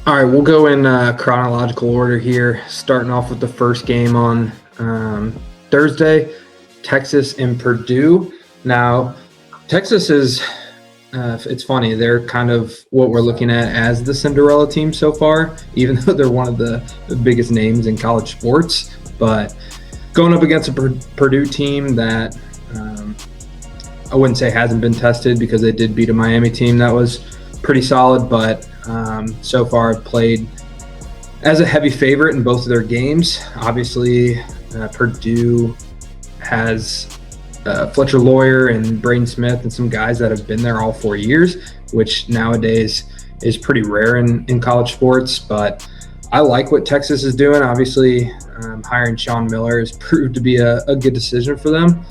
All right, we'll go in chronological order here, starting off with the first game on Thursday, Texas and Purdue. Now, Texas is, it's funny, they're kind of what we're looking at as the Cinderella team so far, even though they're one of the biggest names in college sports. But going up against a Purdue team that I wouldn't say hasn't been tested, because they did beat a Miami team that was pretty solid, but so far I've played as a heavy favorite in both of their games. Obviously, Purdue has Fletcher Lawyer and Braden Smith and some guys that have been there all 4 years, which nowadays is pretty rare in college sports. But I like what Texas is doing. Obviously, hiring Sean Miller has proved to be a good decision for them.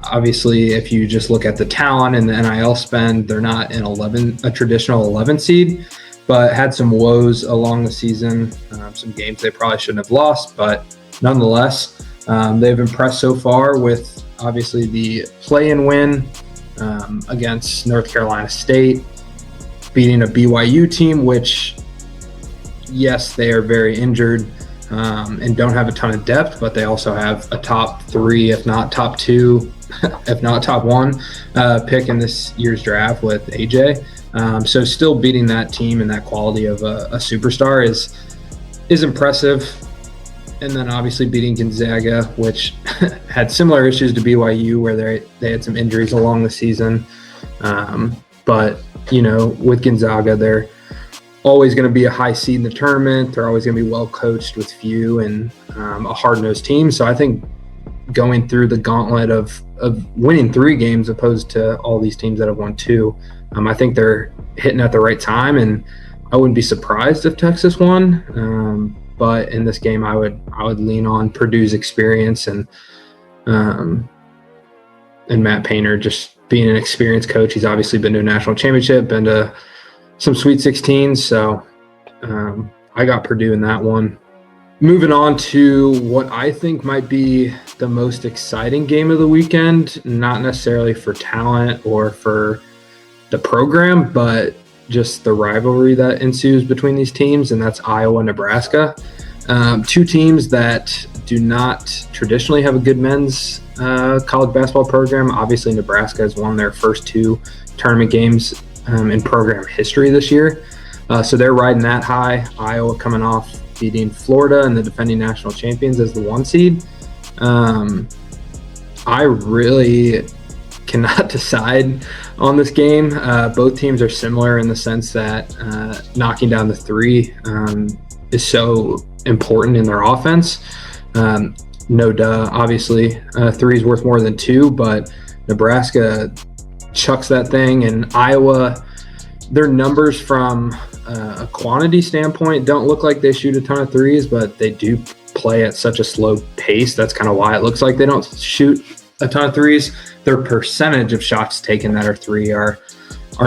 Obviously, if you just look at the talent and the NIL spend, they're not a traditional 11 seed, but had some woes along the season, some games they probably shouldn't have lost, but nonetheless, they've impressed so far with obviously the play-in win against North Carolina State, beating a BYU team, which, yes, they are very injured and don't have a ton of depth, but they also have a top 3, if not top 2, if not top 1 pick in this year's draft with AJ. So still beating that team and that quality of a superstar is impressive. And then obviously beating Gonzaga, which had similar issues to BYU, where they had some injuries along the season. But, with Gonzaga, they're always going to be a high seed in the tournament. They're always going to be well coached with few and a hard-nosed team. So I think going through the gauntlet of winning 3 games opposed to all these teams that have won 2, I think they're hitting at the right time, and I wouldn't be surprised if Texas won. But in this game, I would lean on Purdue's experience and Matt Painter just being an experienced coach. He's obviously been to a national championship, been to some Sweet 16s, so I got Purdue in that one. Moving on to what I think might be the most exciting game of the weekend, not necessarily for talent or for the program, but just the rivalry that ensues between these teams, and that's Iowa and Nebraska. 2 teams that do not traditionally have a good men's college basketball program. Obviously, Nebraska has won their first 2 tournament games in program history this year. So they're riding that high. Iowa coming off beating Florida and the defending national champions as the 1 seed. I really cannot decide on this game. Both teams are similar in the sense that knocking down the 3 is so important in their offense. No duh, obviously 3 is worth more than 2, but Nebraska chucks that thing, and Iowa, their numbers from a quantity standpoint don't look like they shoot a ton of 3s, but they do play at such a slow pace. That's kind of why it looks like they don't shoot a ton of 3s. Their percentage of shots taken that are 3 are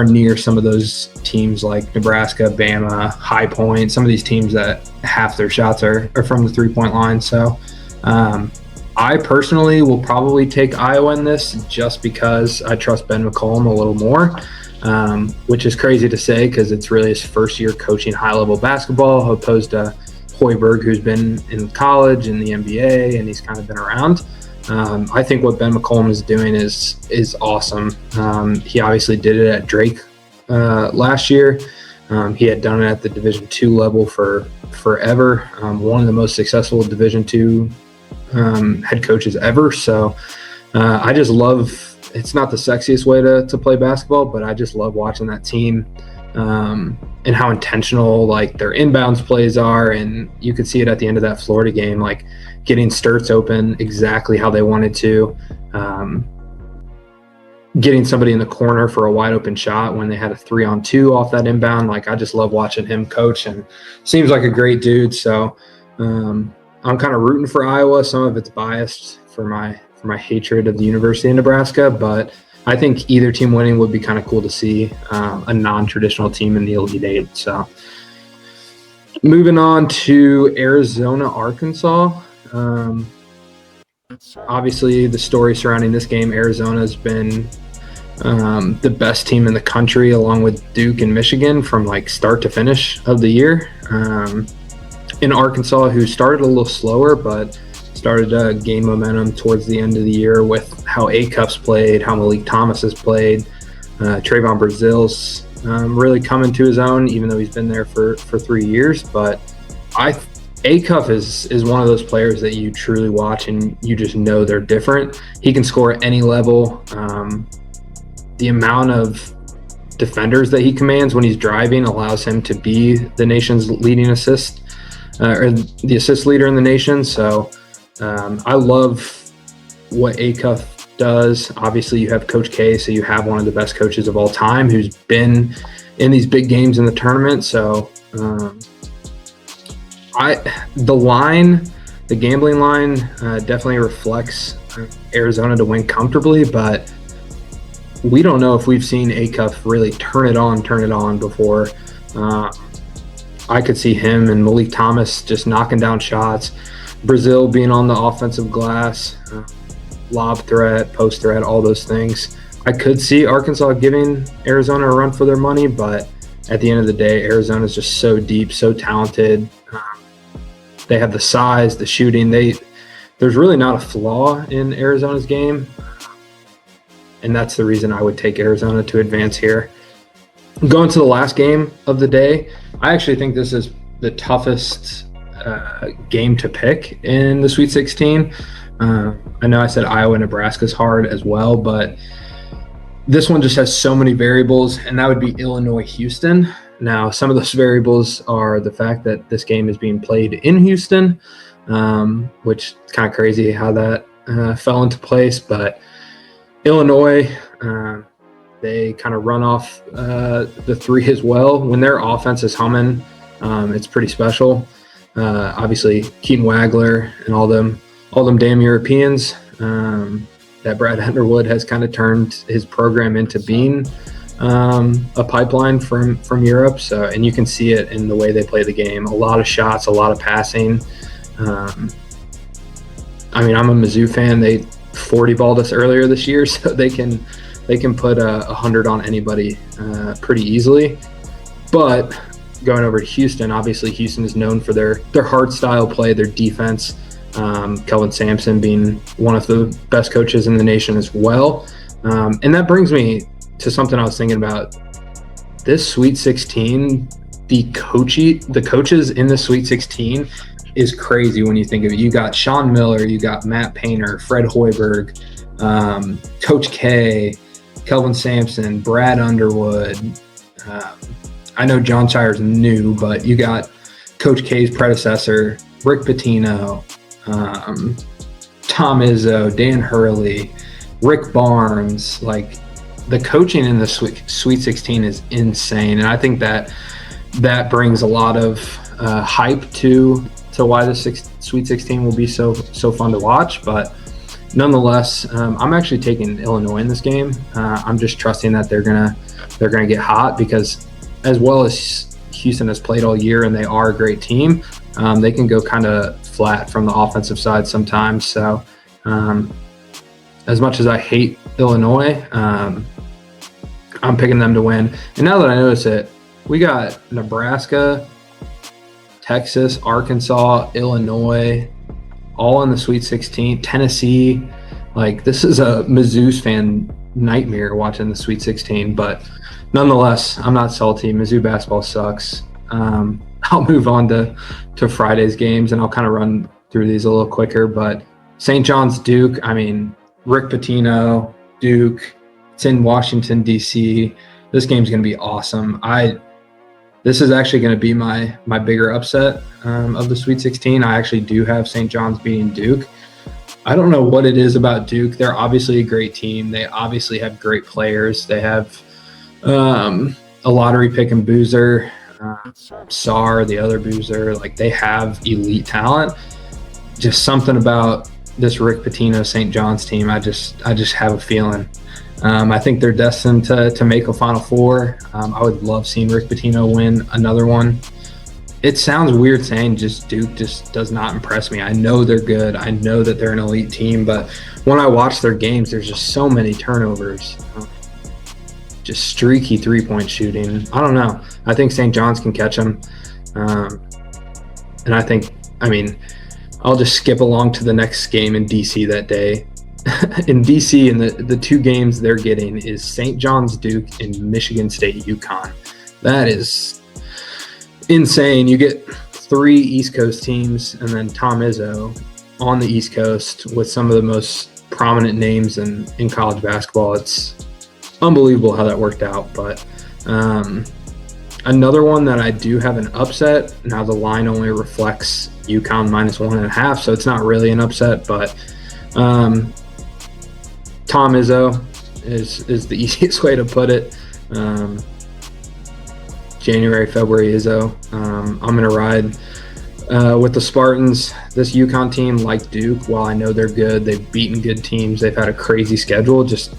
near some of those teams like Nebraska, Bama, High Point, some of these teams that half their shots are from the 3-point line. So I personally will probably take Iowa in this just because I trust Ben McCollum a little more. Which is crazy to say because it's really his first year coaching high-level basketball, opposed to Hoiberg, who's been in college and the NBA, and he's kind of been around. I think what Ben McCollum is doing is awesome. He obviously did it at Drake last year. He had done it at the Division II level for forever. One of the most successful Division II head coaches ever. So I just love. It's not the sexiest way to play basketball, but I just love watching that team and how intentional like their inbounds plays are. And you could see it at the end of that Florida game, like getting Sturts open exactly how they wanted to, getting somebody in the corner for a wide open shot when they had a 3-on-2 off that inbound. Like I just love watching him coach, and seems like a great dude. So I'm kind of rooting for Iowa. Some of it's biased for my hatred of the University of Nebraska, but I think either team winning would be kind of cool to see, a non-traditional team in the Elite Eight. So moving on to Arizona, Arkansas. Obviously, the story surrounding this game, Arizona has been the best team in the country, along with Duke and Michigan, from like start to finish of the year. In Arkansas, who started a little slower, but started to gain momentum towards the end of the year with how A-Cups played, how Malik Thomas has played. Trayvon Brazil's really coming to his own, even though he's been there for 3 years. But A-Cup is one of those players that you truly watch and you just know they're different. He can score at any level. The amount of defenders that he commands when he's driving allows him to be the nation's leading assist, or the assist leader in the nation. So I love what A-Cup does. Obviously, you have Coach K, so you have one of the best coaches of all time who's been in these big games in the tournament. So the gambling line definitely reflects Arizona to win comfortably, but we don't know if we've seen A-Cup really turn it on before. I could see him and Malik Thomas just knocking down shots, Brazil being on the offensive glass, lob threat, post threat, all those things. I could see Arkansas giving Arizona a run for their money, but at the end of the day, Arizona is just so deep, so talented. They have the size, the shooting. There's really not a flaw in Arizona's game, and that's the reason I would take Arizona to advance here. Going to the last game of the day, I actually think this is the toughest game to pick in the Sweet 16. I know I said Iowa, Nebraska's hard as well, but this one just has so many variables, and that would be Illinois, Houston. Now, some of those variables are the fact that this game is being played in Houston, which is kind of crazy how that fell into place. But Illinois, they kind of run off the three as well. When their offense is humming, it's pretty special. Obviously, Keaton Wagler and all them damn Europeans that Brad Underwood has kind of turned his program into being a pipeline from Europe. So, and you can see it in the way they play the game. A lot of shots, a lot of passing. I mean, I'm a Mizzou fan. They 40-balled us earlier this year, so they can put 100 on anybody pretty easily. But going over to Houston, obviously Houston is known for their hard style play, their defense. Kelvin Sampson being one of the best coaches in the nation as well. And that brings me to something I was thinking about. This Sweet 16, the coaches in the Sweet 16 is crazy when you think of it. You got Sean Miller, you got Matt Painter, Fred Hoiberg, Coach K, Kelvin Sampson, Brad Underwood. I know John Shire's new, but you got Coach K's predecessor, Rick Pitino, Tom Izzo, Dan Hurley, Rick Barnes. Like, the coaching in the Sweet 16 is insane, and I think that brings a lot of hype to why the Sweet 16 will be so fun to watch. But nonetheless, I'm actually taking Illinois in this game. I'm just trusting that they're gonna get hot, because as well as Houston has played all year and they are a great team, they can go kind of flat from the offensive side sometimes. So as much as I hate Illinois, I'm picking them to win. And now that I notice it, we got Nebraska, Texas, Arkansas, Illinois, all in the Sweet 16, Tennessee. Like, this is a Mizzou's fan nightmare watching the Sweet 16, but nonetheless, I'm not salty. Mizzou basketball sucks. I'll move on to Friday's games, and I'll kind of run through these a little quicker. But St. John's, Duke, I mean, Rick Pitino, Duke, it's in Washington, D.C. This game's going to be awesome. This is actually going to be my bigger upset of the Sweet 16. I actually do have St. John's beating Duke. I don't know what it is about Duke. They're obviously a great team. They obviously have great players. They have a lottery pick and Boozer, Sarr, the other Boozer. Like, they have elite talent. just something about this Rick Pitino St. John's team. I just have a feeling. I think they're destined to make a Final Four. I would love seeing Rick Pitino win another one. It sounds weird saying just Duke just does not impress me. I know they're good. I know that they're an elite team, but when I watch their games, there's just so many turnovers. Just streaky three-point shooting. I don't know. I think St. John's can catch them. And I'll just skip along to the next game in DC that day. In DC, in the two games they're getting is St. John's Duke and Michigan State UConn. That is insane. You get 3 East Coast teams and then Tom Izzo on the East Coast with some of the most prominent names in college basketball. It's unbelievable how that worked out. But another one that I do have an upset. Now the line only reflects UConn -1.5, so it's not really an upset, but Tom Izzo is the easiest way to put it. January, February Izzo. I'm going to ride with the Spartans. This UConn team, like Duke, while I know they're good, they've beaten good teams, they've had a crazy schedule, just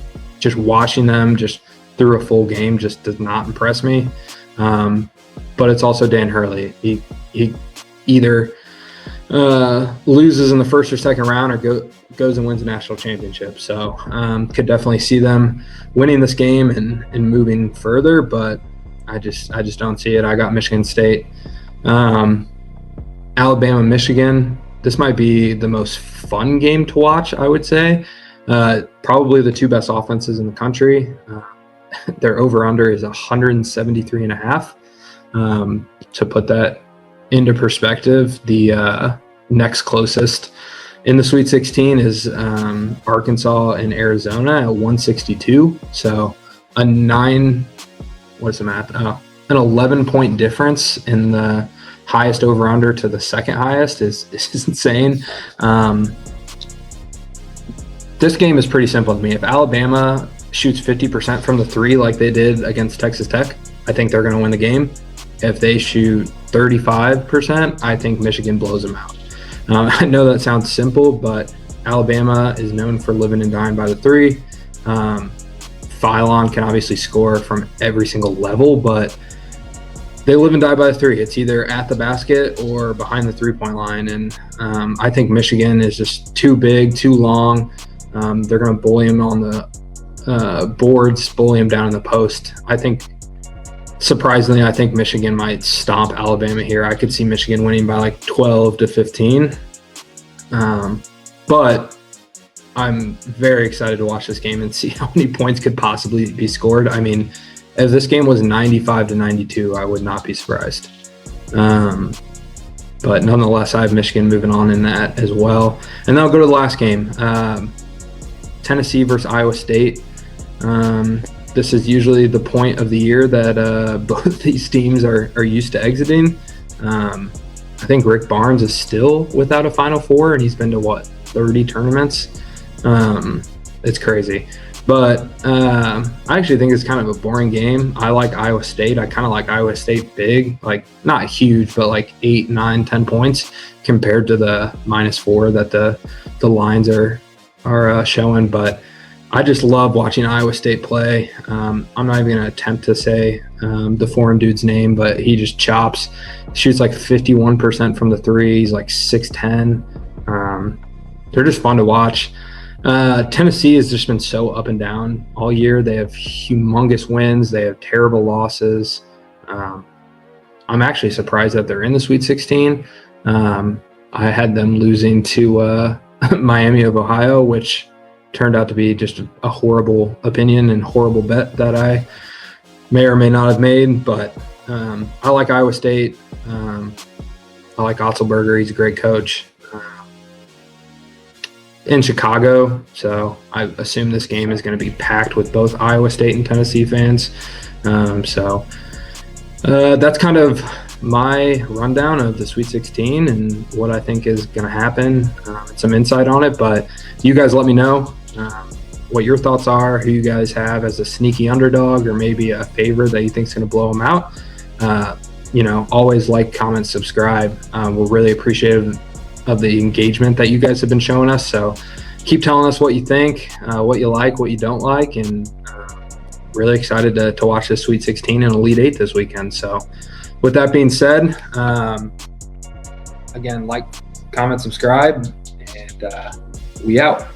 watching them just through a full game just does not impress me. But it's also Dan Hurley. He either loses in the first or second round or goes and wins a national championship. So could definitely see them winning this game and moving further, but I just don't see it. I got Michigan State. Alabama, Michigan. This might be the most fun game to watch, I would say. Probably the 2 best offenses in the country. Their over-under is 173.5. To put that into perspective, the next closest in the Sweet 16 is Arkansas and Arizona at 162. So an 11-point difference in the highest over-under to the second highest is insane. This game is pretty simple to me. If Alabama shoots 50% from the 3 like they did against Texas Tech, I think they're going to win the game. If they shoot 35%, I think Michigan blows them out. I know that sounds simple, but Alabama is known for living and dying by the 3. Phylon can obviously score from every single level, but they live and die by the 3. It's either at the basket or behind the 3-point line. And I think Michigan is just too big, too long. They're going to bully them on the boards, bully them down in the post. Surprisingly, I think Michigan might stomp Alabama here. I could see Michigan winning by like 12-15. But I'm very excited to watch this game and see how many points could possibly be scored. I mean, if this game was 95-92, I would not be surprised. But nonetheless, I have Michigan moving on in that as well. And then I'll go to the last game. Tennessee versus Iowa State. This is usually the point of the year that both these teams are used to exiting. I think Rick Barnes is still without a Final Four, and he's been to 30 tournaments. It's crazy. But I actually think it's kind of a boring game. I like Iowa State. I kind of like Iowa State big, like not huge, but like 8, 9, 10 points compared to the -4 that the lines are showing. But I just love watching Iowa State play. I'm not even going to attempt to say the foreign dude's name, but he just chops. Shoots like 51% from the 3. He's like 6'10". They're just fun to watch. Tennessee has just been so up and down all year. They have humongous wins. They have terrible losses. I'm actually surprised that they're in the Sweet 16. I had them losing to Miami of Ohio, which turned out to be just a horrible opinion and horrible bet that I may or may not have made. But I like Iowa State. I like Otzelberger. He's a great coach. In Chicago, so I assume this game is going to be packed with both Iowa State and Tennessee fans. That's kind of my rundown of the Sweet 16 and what I think is going to happen. Some insight on it, but you guys let me know what your thoughts are, who you guys have as a sneaky underdog or maybe a favorite that you think is going to blow them out. Always like, comment, subscribe. We're really appreciative of the engagement that you guys have been showing us. So keep telling us what you think, what you like, what you don't like, and really excited to watch this Sweet 16 and Elite 8 this weekend. So with that being said, again, like, comment, subscribe, and we out.